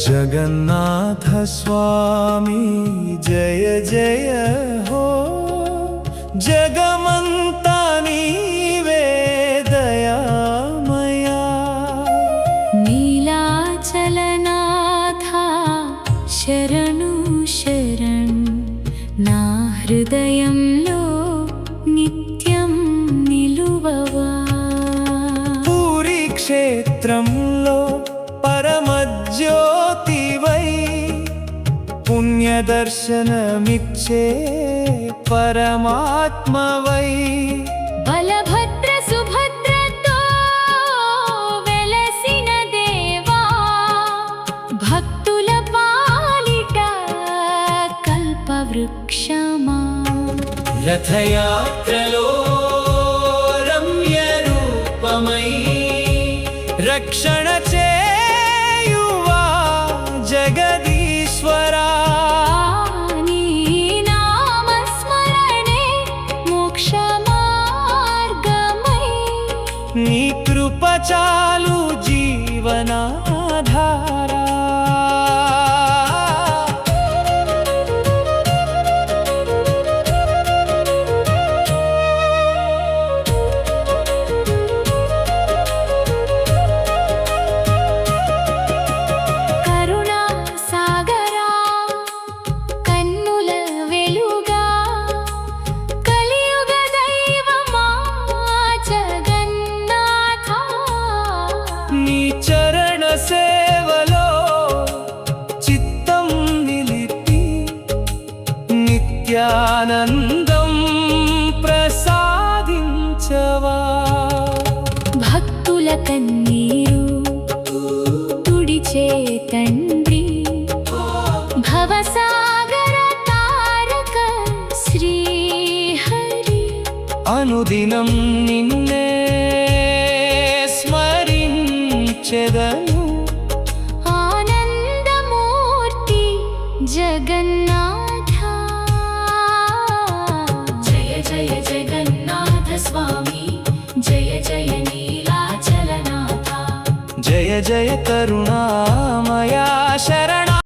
जगन्नाथ स्वामी जय जय हो जगमंता नीवे दयामया नीलाचलनाथा शरणु शरण ना हृदयंलो नित्यं निलुववा पूरी क्षेत्रंलो परमज्योतिवै पुण्यदर्शनमिच्छे परमात्मवै बलभद्र सुभद्रतो वेलसिन देवा भक्तुल पालिट कल्पवृक्षमा रथयात्रलो रम्यरूपमयी रक्षण जगदीश्वरा नी नामस्मरणे मोक्षमार्गमयी नी कृपा चालु जीवनाधारा चरण सेवलो चित्तं निलिपि नित्यानन्दं प्रसादिंचवा भक्तुल कन्नीरु तुडिचे तंड्री भवसागर तारक श्रीहरि अनुदिनं निन्ने आनंदमूर्ति जगन्नाथ जय जय जगन्नाथ स्वामी जय जय नीलाचलनाथ जय जय करुणा